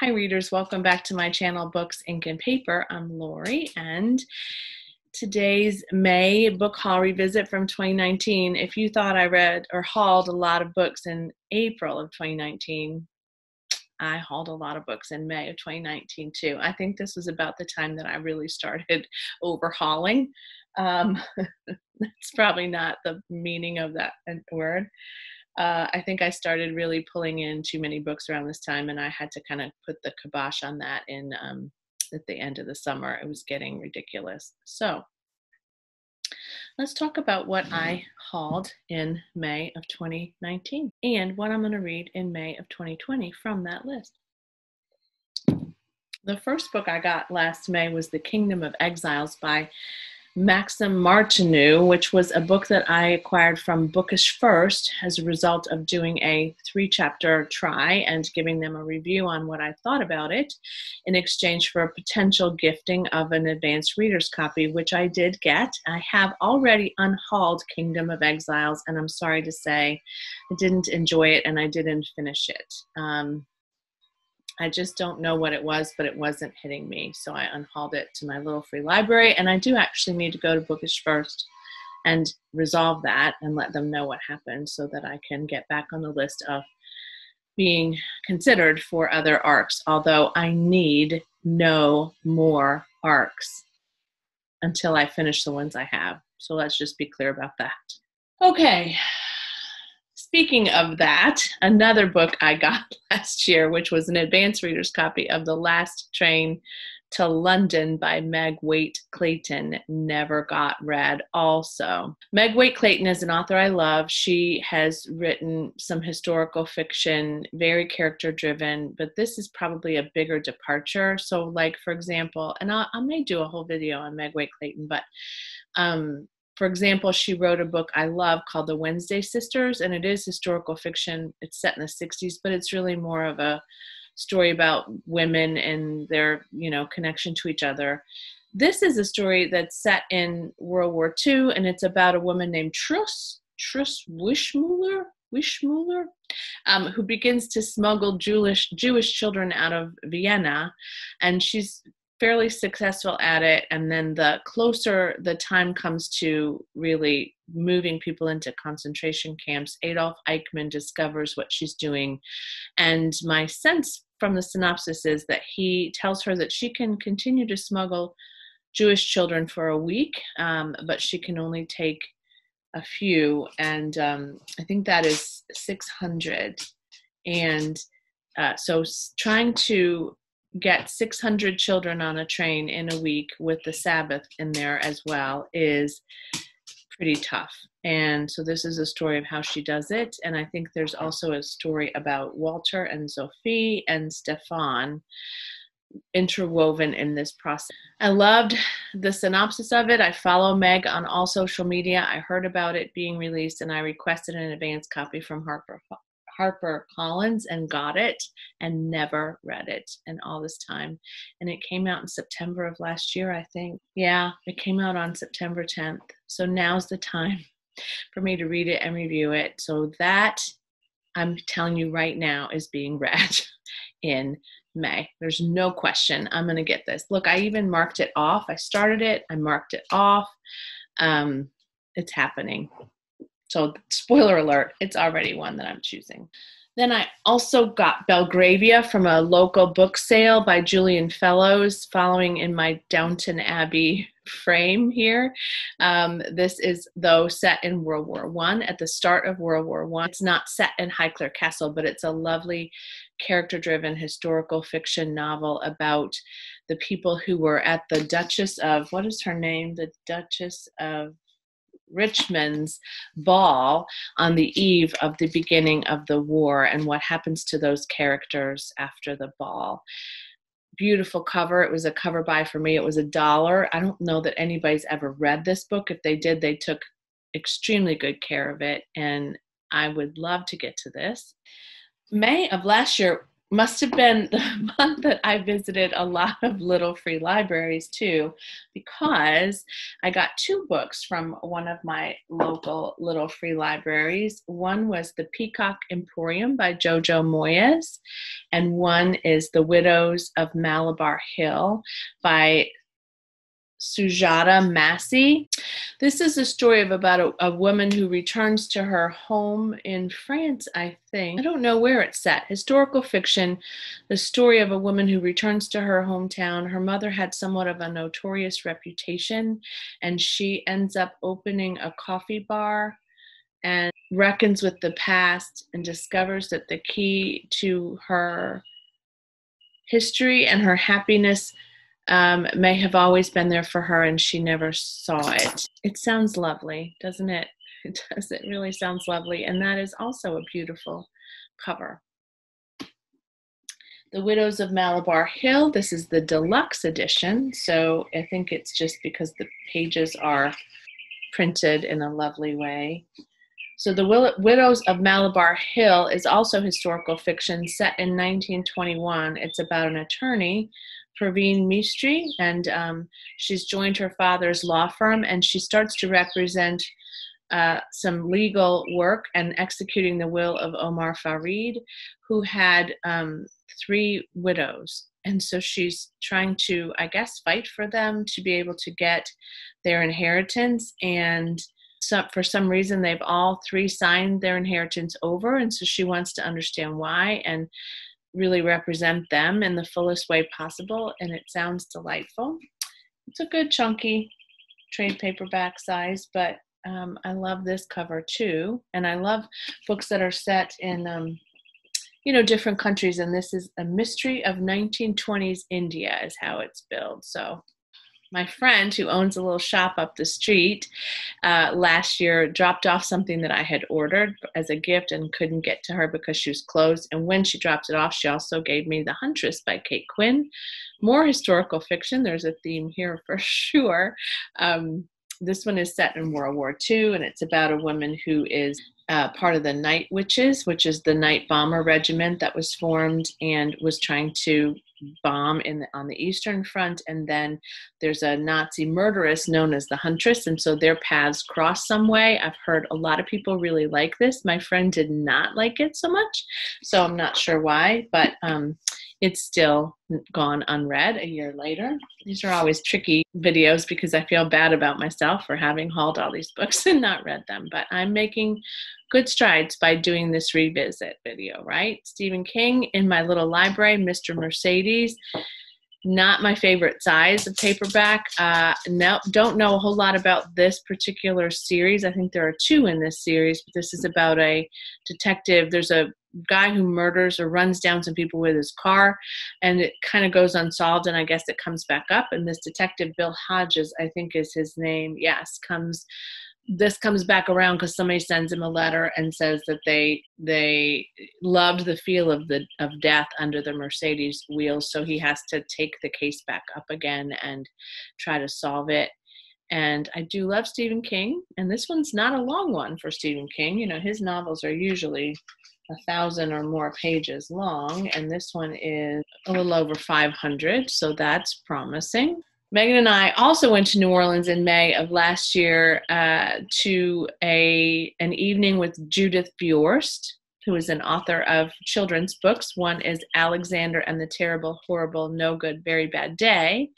Hi readers, welcome back to my channel, Books, Ink, and Paper. I'm Lori, and today's May book haul revisit from 2019. If you thought I read or hauled a lot of books in April of 2019, I hauled a lot of books in May of 2019 too. I think this was about the time that I really started overhauling. That's probably not the meaning of that word. I think I started really pulling in too many books around this time, and I had to kind of put the kibosh on that in at the end of the summer. It was getting ridiculous. So let's talk about what I hauled in May of 2019 and what I'm going to read in May of 2020 from that list. The first book I got last May was The Kingdom of Exiles by Maxim Martineau, which was a book that I acquired from Bookish First as a result of doing a 3-chapter try and giving them a review on what I thought about it in exchange for a potential gifting of an advanced reader's copy, which I did get. I have already unhauled Kingdom of Exiles, and I'm sorry to say I didn't enjoy it and I didn't finish it. I just don't know what it was, but it wasn't hitting me. So I unhauled it to my little free library, and I do actually need to go to Bookish First and resolve that and let them know what happened so that I can get back on the list of being considered for other ARCs, although I need no more ARCs until I finish the ones I have. So let's just be clear about that. Okay. Speaking of that, another book I got last year, which was an advanced reader's copy of The Last Train to London by Meg Waite Clayton, never got read also. Meg Waite Clayton is an author I love. She has written some historical fiction, very character-driven, but this is probably a bigger departure. So like, for example, and I may do a whole video on Meg Waite Clayton, but for example, she wrote a book I love called The Wednesday Sisters, and it is historical fiction. It's set in the 60s, but it's really more of a story about women and their, connection to each other. This is a story that's set in World War II, and it's about a woman named Truss Wishmuller, who begins to smuggle Jewish children out of Vienna, and she's fairly successful at it, and then the closer the time comes to really moving people into concentration camps, Adolf Eichmann discovers what she's doing, and my sense from the synopsis is that he tells her that she can continue to smuggle Jewish children for a week, but she can only take a few, and I think that is 600, and so trying to get 600 children on a train in a week with the Sabbath in there as well is pretty tough. And so this is a story of how she does it. And I think there's also a story about Walter and Sophie and Stefan interwoven in this process. I loved the synopsis of it. I follow Meg on all social media. I heard about it being released, and I requested an advance copy from HarperCollins and got it and never read it in all this time. And it came out in September of last year, I think. Yeah, it came out on September 10th. So now's the time for me to read it and review it. So that, I'm telling you right now, is being read in May. There's no question I'm going to get this. Look, I even marked it off. I started it. I marked it off. It's happening. So spoiler alert, it's already one that I'm choosing. Then I also got Belgravia from a local book sale by Julian Fellows, following in my Downton Abbey frame here. This is, though, set in World War I, at the start of World War I. It's not set in Highclere Castle, but it's a lovely character-driven historical fiction novel about the people who were at the Duchess of, what is her name? The Duchess of Richmond's ball on the eve of the beginning of the war, and what happens to those characters after the ball. Beautiful cover. It was a cover buy for me. It was $1. I don't know that anybody's ever read this book. If they did, they took extremely good care of it, and I would love to get to this. May of last year must have been the month that I visited a lot of little free libraries too, because I got 2 books from one of my local little free libraries. One was the Peacock Emporium by Jojo Moyes, and one is The Widows of Malabar Hill by Sujata Massey. This is a story of about a woman who returns to her home in France, I think. I don't know where it's set. Historical fiction, the story of a woman who returns to her hometown. Her mother had somewhat of a notorious reputation, and she ends up opening a coffee bar and reckons with the past and discovers that the key to her history and her happiness may have always been there for her, and she never saw it. It sounds lovely, doesn't it? It does. It really sounds lovely, and that is also a beautiful cover. The Widows of Malabar Hill. This is the deluxe edition, so I think it's just because the pages are printed in a lovely way. So The Widows of Malabar Hill is also historical fiction set in 1921. It's about an attorney, Praveen Mistry, and she's joined her father's law firm, and she starts to represent some legal work and executing the will of Omar Farid, who had 3 widows. And so she's trying to, I guess, fight for them to be able to get their inheritance. And so for some reason, they've all 3 signed their inheritance over. And so she wants to understand why and really represent them in the fullest way possible. And it sounds delightful. It's a good chunky trade paperback size, but I love this cover too. And I love books that are set in, different countries. And this is A Mystery of 1920s India is how it's billed. So my friend who owns a little shop up the street last year dropped off something that I had ordered as a gift and couldn't get to her because she was closed. And when she dropped it off, she also gave me The Huntress by Kate Quinn. More historical fiction. There's a theme here for sure. This one is set in World War II, and it's about a woman who is part of the Night Witches, which is the night bomber regiment that was formed and was trying to bomb on the Eastern Front. And then there's a Nazi murderess known as the Huntress, and so their paths cross some way. I've heard a lot of people really like this. My friend did not like it so much, so I'm not sure why, but it's still gone unread a year later. These are always tricky videos because I feel bad about myself for having hauled all these books and not read them, but I'm making good strides by doing this revisit video, right? Stephen King in my little library, Mr. Mercedes. Not my favorite size of paperback. No, don't know a whole lot about this particular series. I think there are 2 in this series, but this is about a detective. There's a guy who murders or runs down some people with his car, and it kind of goes unsolved, and I guess it comes back up, and this detective, Bill Hodges, I think is his name, yes, this comes back around because somebody sends him a letter and says that they loved the feel of death under the Mercedes wheels, so he has to take the case back up again and try to solve it. And I do love Stephen King, and this one's not a long one for Stephen King. His novels are usually 1,000 or more pages long, and this one is a little over 500, so that's promising. Megan and I also went to New Orleans in May of last year to an evening with Judith Buist, who is an author of children's books. One is Alexander and the Terrible, Horrible, No Good, Very Bad Day,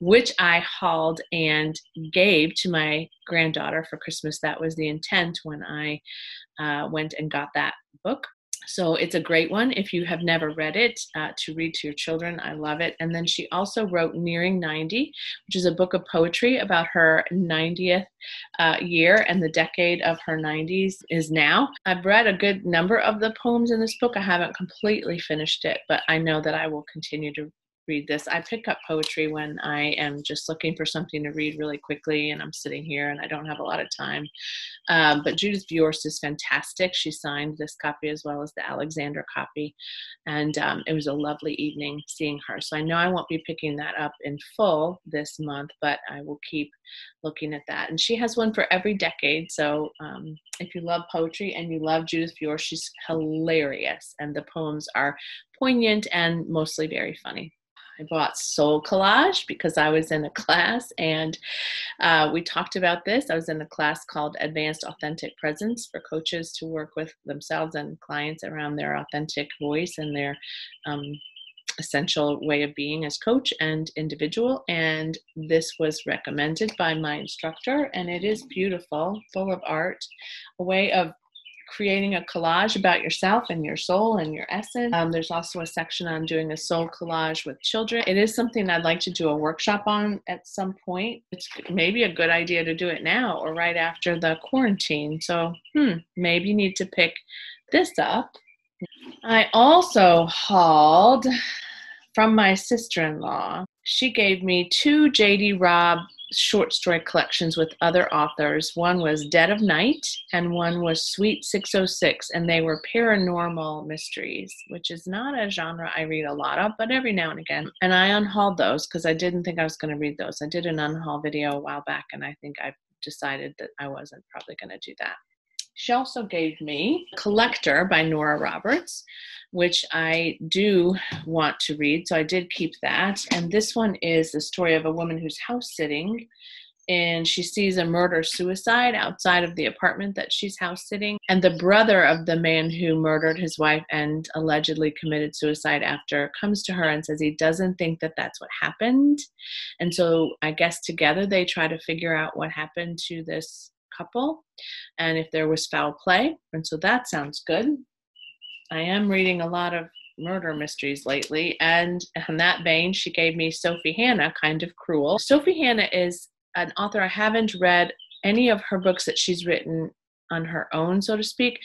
which I hauled and gave to my granddaughter for Christmas. That was the intent when I went and got that book. So it's a great one if you have never read it, to read to your children. I love it. And then she also wrote Nearing 90, which is a book of poetry about her 90th year, and the decade of her 90s is now. I've read a good number of the poems in this book. I haven't completely finished it, but I know that I will continue to read this. I pick up poetry when I am just looking for something to read really quickly and I'm sitting here and I don't have a lot of time. But Judith Buist is fantastic. She signed this copy as well as the Alexander copy. And it was a lovely evening seeing her. So I know I won't be picking that up in full this month, but I will keep looking at that. And she has one for every decade. So if you love poetry and you love Judith Buist, she's hilarious. And the poems are poignant and mostly very funny. I bought Soulcollage because I was in a class and we talked about this. I was in a class called Advanced Authentic Presence for coaches to work with themselves and clients around their authentic voice and their essential way of being as coach and individual. And this was recommended by my instructor, and it is beautiful, full of art, a way of creating a collage about yourself and your soul and your essence. There's also a section on doing a soul collage with children. It is something I'd like to do a workshop on at some point. It's maybe a good idea to do it now or right after the quarantine. So maybe you need to pick this up. I also hauled from my sister-in-law. She gave me 2 J.D. Rabe short story collections with other authors. One was Dead of Night and one was Suite 606, and they were paranormal mysteries, which is not a genre I read a lot of, but every now and again. And I unhauled those because I didn't think I was going to read those. I did an unhaul video a while back, and I think I decided that I wasn't probably going to do that. She also gave me Collector by Nora Roberts, which I do want to read, so I did keep that. And this one is the story of a woman who's house sitting, and she sees a murder-suicide outside of the apartment that she's house sitting. And the brother of the man who murdered his wife and allegedly committed suicide after comes to her and says he doesn't think that that's what happened. And so I guess together they try to figure out what happened to this couple and if there was foul play. And so that sounds good. I am reading a lot of murder mysteries lately, and in that vein, she gave me Sophie Hannah, Kind of Cruel. Sophie Hannah is an author. I haven't read any of her books that she's written on her own, so to speak,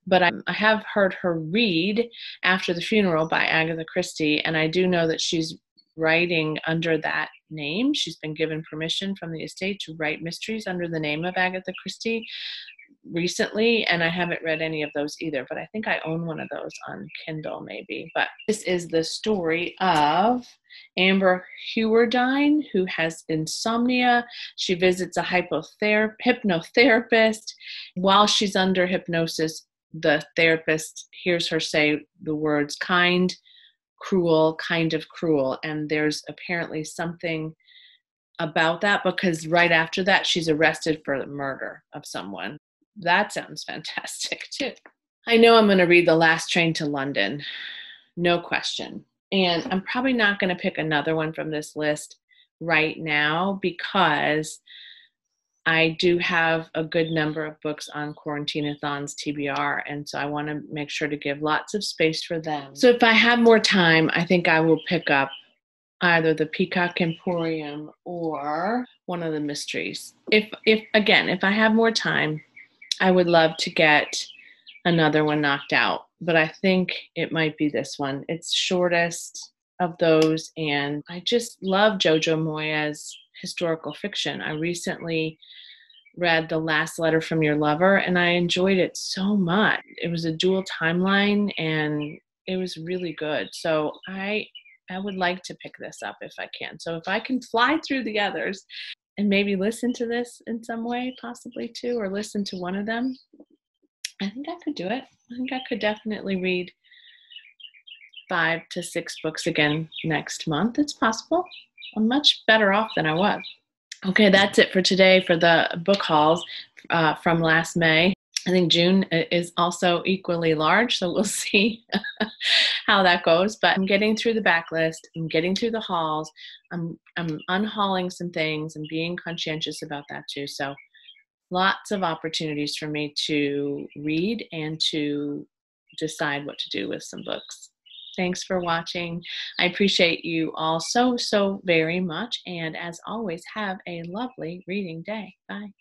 but I have heard her read After the Funeral by Agatha Christie, and I do know that she's writing under that name. She's been given permission from the estate to write mysteries under the name of Agatha Christie recently, and I haven't read any of those either, but I think I own one of those on Kindle maybe. But this is the story of Amber Hewardine, who has insomnia. She visits a hypnotherapist. While she's under hypnosis, the therapist hears her say the words kind, cruel, kind of cruel, and there's apparently something about that because right after that she's arrested for the murder of someone. That sounds fantastic too. I know I'm going to read The Last Train to London, no question. And I'm probably not going to pick another one from this list right now because I do have a good number of books on Quarantine-a-thon's TBR, and so I want to make sure to give lots of space for them. So if I have more time, I think I will pick up either the Peacock Emporium or one of the mysteries. If I have more time, I would love to get another one knocked out, but I think it might be this one. It's shortest of those, and I just love Jojo Moyes' historical fiction. I recently read The Last Letter from Your Lover, and I enjoyed it so much. It was a dual timeline, and it was really good. So I would like to pick this up if I can. So if I can fly through the others and maybe listen to this in some way, possibly too, or listen to one of them, I think I could do it. I think I could definitely read 5 to 6 books again next month. It's possible. I'm much better off than I was. Okay, that's it for today for the book hauls from last May. I think June is also equally large, so we'll see how that goes. But I'm getting through the backlist. I'm getting through the hauls. I'm unhauling some things and being conscientious about that too. So lots of opportunities for me to read and to decide what to do with some books. Thanks for watching. I appreciate you all so, so very much. And as always, have a lovely reading day. Bye.